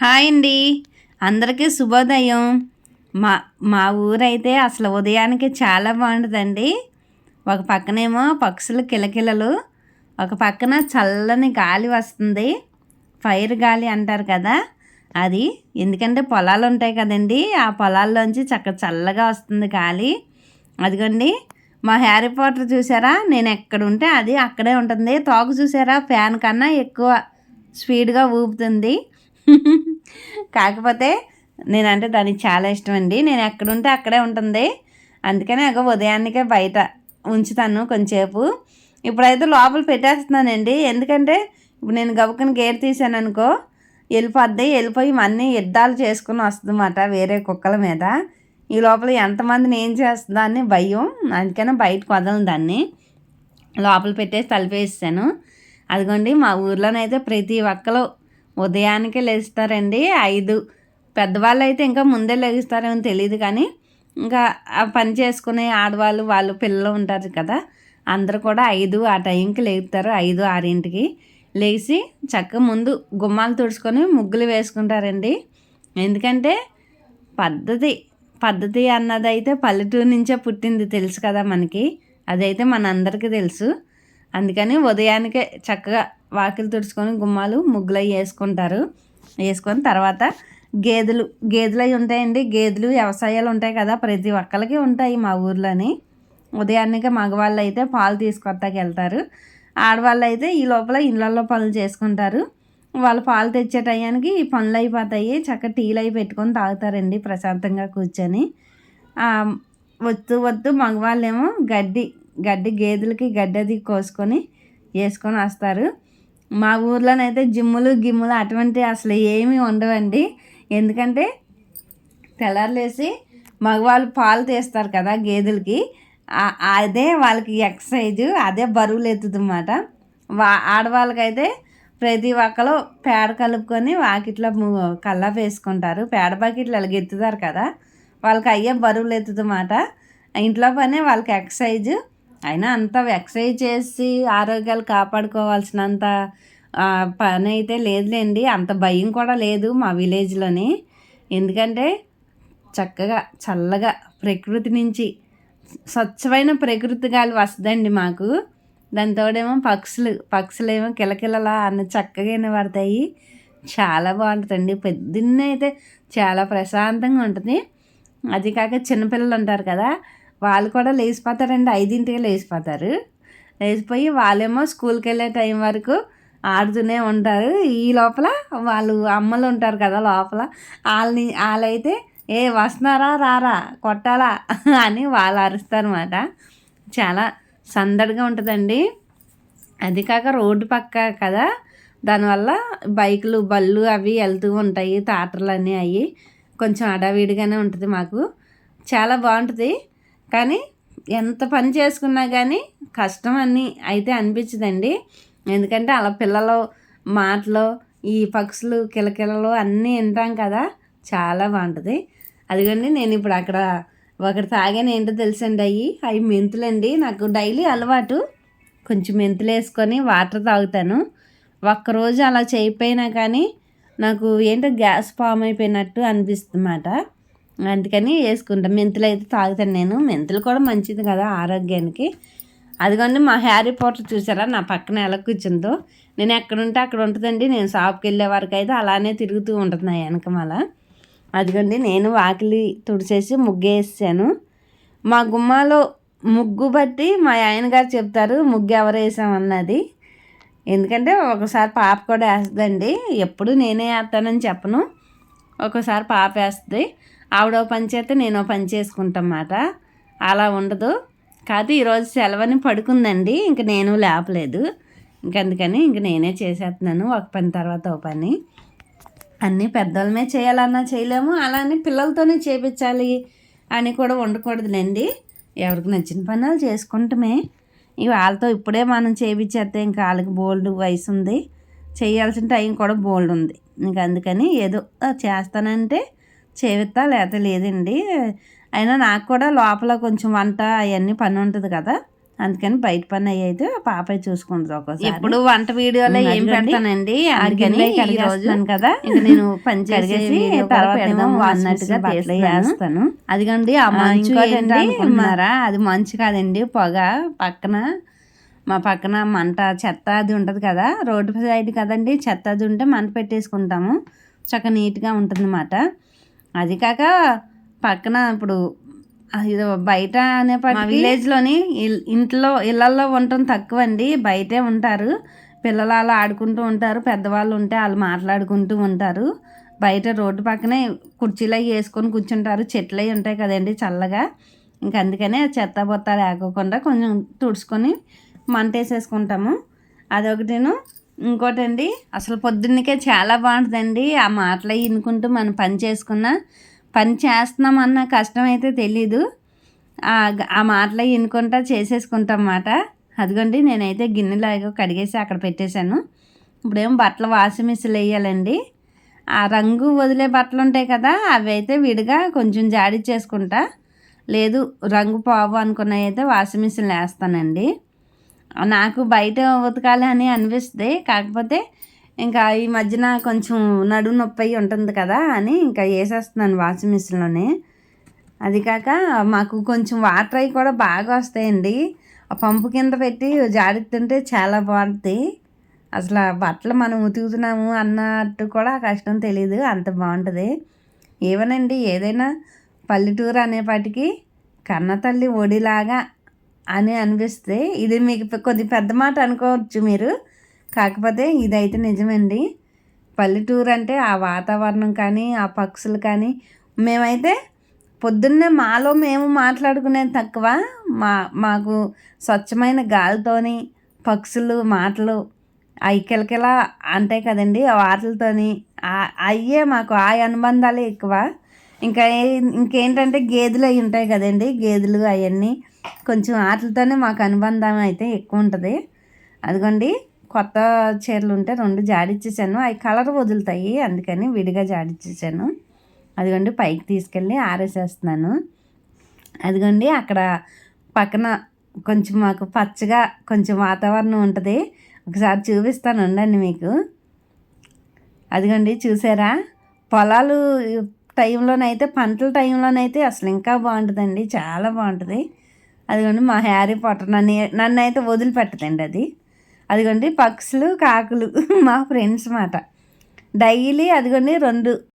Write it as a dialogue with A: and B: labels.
A: Hi అండి, అందరికీ శుభోదయం. మా మా ఊరైతే అసలు ఉదయానికి చాలా బాగుంటుందండి. ఒక పక్కనేమో పక్షులు కిలకిలలు, ఒక పక్కన చల్లని గాలి వస్తుంది. ఫైర్ గాలి అంటారు కదా అది. ఎందుకంటే పొలాలు ఉంటాయి కదండి, ఆ పొలాల్లోంచి చల్లగా వస్తుంది గాలి. అదిగోండి మా హ్యారీ పాటర్ చూసారా, నేను ఎక్కడ ఉంటే అది అక్కడే ఉంటుంది. తోక చూసారా, ఫ్యాన్ కన్నా ఎక్కువ స్పీడ్గా ఊపుతుంది. కాకపోతే నేనంటే దానికి చాలా ఇష్టం అండి. నేను ఎక్కడుంటే అక్కడే ఉంటుంది. అందుకని ఉదయాన్నికే బయట ఉంచుతాను కొంచెంసేపు. ఇప్పుడైతే లోపల పెట్టేస్తున్నానండి. ఎందుకంటే ఇప్పుడు నేను గబుక్కని గేట్ తీసాను అనుకో, వెళ్ళిపోయి అన్నీ యుద్ధాలు చేసుకుని వస్తుందన్నమాట వేరే కుక్కల మీద. ఈ లోపల ఎంతమందిని ఏం చేస్తుందా అని భయం. అందుకని బయటకు వదలను దాన్ని. లోపల పెట్టేసి తలిపేసాను. అదిగోండి మా ఊర్లోనైతే ప్రతి ఒక్కరు ఉదయానికే లేస్తారండి. 5 పెద్దవాళ్ళు అయితే ఇంకా ముందే లెగుస్తారేమో తెలియదు, కానీ ఇంకా ఆ పని చేసుకునే ఆడవాళ్ళు వాళ్ళు పిల్లలు ఉంటారు కదా, అందరూ కూడా 5 ఆ టైంకి లేగుతారు. 5, 6ంటికి లేచి చక్కగా ముందు గుమ్మాలు తుడుచుకొని ముగ్గులు వేసుకుంటారండి. ఎందుకంటే పద్ధతి అన్నదైతే పల్లెటూరు నుంచే పుట్టింది, తెలుసు కదా మనకి. అదైతే మనందరికీ తెలుసు. అందుకని ఉదయానికే చక్కగా వాకిలు తుడుచుకొని గుమ్మాలు ముగ్గులు అవి వేసుకొని తర్వాత గేదెలు అవి ఉంటాయండి. గేదెలు వ్యవసాయాలు ఉంటాయి కదా, ప్రతి ఒక్కరికి ఉంటాయి మా ఊర్లోని. ఉదయాన్నికే మగవాళ్ళు అయితే పాలు తీసుకొస్తాకి వెళ్తారు. ఆడవాళ్ళు అయితే ఈ లోపల ఇళ్ళల్లో పనులు చేసుకుంటారు. వాళ్ళు పాలు తెచ్చే టయానికి ఈ పనులు అయిపోతాయి. చక్కగా టీలు అవి పెట్టుకొని తాగుతారండి ప్రశాంతంగా కూర్చొని. వద్దు మగవాళ్ళేమో గడ్డి గేదెలకి గడ్డి అది కోసుకొని వేసుకొని వస్తారు. మా ఊర్లోనైతే జిమ్ములు అటువంటి అసలు ఏమీ ఉండవండి. ఎందుకంటే తెల్లారులేసి మగవాళ్ళు పాలు తీస్తారు కదా గేదెలకి, అదే వాళ్ళకి ఎక్సర్సైజు, అదే బరువులు ఎత్తుదన్నమాట. ఆడవాళ్ళకైతే ప్రతి ఒక్కరు పేడ కలుపుకొని వాకిట్లో కల్లా వేసుకుంటారు. పేడ బకెట్లు అలాగ ఎత్తుతారు కదా, వాళ్ళకి అయ్యే బరువులు ఎత్తుదన్నమాట. ఇంట్లో పనే వాళ్ళకి ఎక్సర్సైజు. అయినా అంత ఎక్సర్సైజ్ చేసి ఆరోగ్యాలు కాపాడుకోవాల్సినంత పని అయితే లేదులేండి. అంత భయం కూడా లేదు మా విలేజ్లోని. ఎందుకంటే చక్కగా చల్లగా ప్రకృతి నుంచి స్వచ్ఛమైన ప్రకృతి గాలి వస్తుందండి మాకు. దానితోడేమో పక్షులేమో కిలకిలలా అన్న చక్కగా వినబడతాయి. చాలా బాగుంటుందండి. పొద్దున్నే అయితే చాలా ప్రశాంతంగా ఉంటుంది. అది కాక చిన్నపిల్లలు ఉంటారు కదా, వాళ్ళు కూడా లేచిపోతారండి. 5ంటికి లేచిపోయి వాళ్ళేమో స్కూల్కి వెళ్ళే టైం వరకు ఆడుతూనే ఉంటారు. ఈ లోపల వాళ్ళు అమ్మలు ఉంటారు కదా లోపల, వాళ్ళైతే వస్తున్నారా రారా కొట్టాలా అని వాళ్ళు అరుస్తారన్నమాట. చాలా సందడిగా ఉంటుందండి. అది కాక రోడ్డు పక్క కదా, దానివల్ల బైకులు బళ్ళు అవి వెళ్తూ ఉంటాయి. టాటర్లు అన్నీ అవి కొంచెం అడావిడిగానే ఉంటుంది మాకు. చాలా బాగుంటుంది. కానీ ఎంత పని చేసుకున్నా కానీ కష్టం అని అయితే అనిపించదండి. ఎందుకంటే అలా పిల్లలు మాటలు, ఈ పక్షులు కిలకిలలు అన్నీ వింటాం కదా, చాలా బాగుంటుంది. అదిగోండి నేను ఇప్పుడు అక్కడ ఒకటి తాగాను. ఏంటో తెలుసండి, అవి మెంతులండి. నాకు డైలీ అలవాటు కొంచెం మెంతులు వేసుకొని వాటర్ తాగుతాను. ఒక్కరోజు అలా చేయకపోయినా కానీ నాకు ఏంటో గ్యాస్ ఫామ్ అయిపోయినట్టు అనిపిస్తుంది అన్నమాట. అందుకని వేసుకుంటాను. మెంతులు అయితే తాగుతాను నేను. మెంతులు కూడా మంచిది కదా ఆరోగ్యానికి. అదిగోండి మా హ్యారీ పాటర్ చూసారా నా పక్కన ఎలా కూర్చుందో. నేను ఎక్కడుంటే అక్కడ ఉంటుందండి. నేను షాప్కి వెళ్ళే వరకు అయితే అలానే తిరుగుతూ ఉంటుంది నా వెనకమాల. అదిగోండి నేను వాకిలి తుడిచేసి ముగ్గు వేసాను. మా గుమ్మాలో ముగ్గు బట్టి మా ఆయన గారు చెప్తారు ముగ్గు ఎవరు వేసామన్నది. ఎందుకంటే ఒకసారి పాప కూడా వేస్తుందండి. ఎప్పుడు నేనే వేస్తానని చెప్పను, ఒక్కోసారి పాప వేస్తుంది. ఆవిడ పని చేస్తే నేను పని చేసుకుంటామాట. అలా ఉండదు. కాదు ఈరోజు సెలవని పడుకుందండి, ఇంక నేను లేపలేదు. అందుకని నేనే చేసేస్తున్నాను ఒక పని తర్వాత ఒక పని. అన్నీ పెద్దవాళ్ళమే చేయాలన్నా చేయలేము, అలానే పిల్లలతోనే చేయించాలి అని కూడా ఉండకూడదులేండి. ఎవరికి నచ్చిన పనులు చేసుకుంటామే. వాళ్ళతో ఇప్పుడే మనం చేయించేస్తే ఇంకా వాళ్ళకి బోల్డ్ వయసు ఉంది, చేయాల్సిన టైం కూడా బోల్డ్ ఉంది. అందుకని ఏదో చేస్తానంటే చేయిస్తా, లేకపోతే లేదండి. అయినా నాకు కూడా లోపల కొంచెం వంట అవన్నీ పని ఉంటుంది కదా, అందుకని బయట పని అయితే పాప చూసుకుంటుంది ఒక్కోసారి. ఇప్పుడు వంట వీడియోలో ఏం పెడతానండి, అందుకని కడిగేస్తున్నాను కదా, ఇంకా నేను పని చేసేసి తర్వాత అన్నట్టుగా వేస్తాను. అదిగండి ఆ మంచు ఏంటనుకుంటున్నారా, అది మంచు కాదండి, పొగ. మా పక్కన మంట చెత్త అది ఉంటుంది కదా, రోడ్డు సైడ్ కదండి, చెత్త అది ఉంటే మంట పెట్టేసుకుంటాము, చక్కగా నీట్గా ఉంటుంది అన్నమాట. అది కాక పక్కన ఇప్పుడు ఇది బయట అనేప్పటికీ విలేజ్లోని ఇళ్ళల్లో ఉండటం తక్కువ అండి, బయటే ఉంటారు. పిల్లలు అలా ఆడుకుంటూ ఉంటారు, పెద్దవాళ్ళు ఉంటే వాళ్ళు మాట్లాడుకుంటూ ఉంటారు. బయట రోడ్డు పక్కనే కుర్చీలు అవి వేసుకొని కూర్చుంటారు, చెట్లు అవి ఉంటాయి కదండి చల్లగా. ఇంకా అందుకనే చెత్త బొత్త లేకోకుండా కొంచెం తుడుచుకొని మంట వేసేసుకుంటాము. అదొకటిను. ఇంకోటండి, అసలు పొద్దున్నకే చాలా బాగుంటుందండి ఆ మాటలు వినుకుంటూ మనం పని చేస్తున్నామన్న కష్టం అయితే తెలీదు. ఆ మాటలు వినుకుంటా చేసేసుకుంటాం అన్నమాట. అదిగోండి నేనైతే గిన్నెలాగా కడిగేసి అక్కడ పెట్టేశాను. ఇప్పుడేమో బట్టలు వాషింగ్ మిషన్లో వేయాలండి. ఆ రంగు వదిలే బట్టలు ఉంటాయి కదా, అవి అయితే విడిగా కొంచెం జాడిచ్చేసుకుంటా, లేదు రంగు పోవు అనుకున్నవి అయితే వాషింగ్ మిషన్లో వేస్తానండి. నాకు బయట ఉతకాలి అని అనిపిస్తుంది, కాకపోతే ఇంకా ఈ మధ్యన కొంచెం నడుము నొప్పి అయ్యి ఉంటుంది కదా అని ఇంకా వేసేస్తున్నాను వాషింగ్ మిషన్లోనే. అది కాక మాకు కొంచెం వాటర్ అవి కూడా బాగా వస్తాయండి, ఆ పంపు కింద పెట్టి జాడిస్తుంటే చాలా బాగుంటుంది. అసలు బట్టలు మనం ఉతుకుతున్నాము అన్నట్టు కూడా కష్టం తెలీదు, అంత బాగుంటుంది. ఏమనండి, ఏదైనా పల్లెటూరు అనేపాటికి కన్న తల్లి ఒడిలాగా అని అనిపిస్తే, ఇది మీకు కొద్ది పెద్ద మాట అనుకోవచ్చు మీరు, కాకపోతే ఇదైతే నిజమండి. పల్లెటూరు అంటే ఆ వాతావరణం కానీ ఆ పక్షులు కానీ, మేమైతే పొద్దున్నే మాలో మేము మాట్లాడుకునేది తక్కువ, మాకు స్వచ్ఛమైన గాలితోని పక్షులు మాటలు అవి కిలకిలా అంటాయి కదండి, ఆ వాటితోని అయ్యే మాకు ఆ అనుబంధాలే ఎక్కువ. ఇంకేంటంటే గేదెలు అవి ఉంటాయి కదండి, గేదెలు అవన్నీ కొంచెం వాటితోనే మాకు అనుబంధం అయితే ఎక్కువ ఉంటుంది. అదిగోండి కొత్త చీరలు ఉంటే 2 జాడిచ్చేసాను, అవి కలర్ వదులుతాయి అందుకని విడిగా జాడిచ్చేసాను. అదిగోండి పైకి తీసుకెళ్ళి ఆరేసేస్తున్నాను. అదిగోండి అక్కడ పక్కన కొంచెం మాకు పచ్చగా కొంచెం వాతావరణం ఉంటుంది, ఒకసారి చూపిస్తాను ఉండండి మీకు. అదిగోండి చూసారా, పొలాలు టైంలోనైతే పంటల టైంలోనైతే అసలు ఇంకా బాగుంటుందండి, చాలా బాగుంటుంది. అదిగోండి మా హ్యారీ పాటర్ నన్ను అయితే వదిలిపెట్టదండి. అదిగోండి పక్షులు కాకులు మా ఫ్రెండ్స్ మాట. డైలీ అదిగోండి 2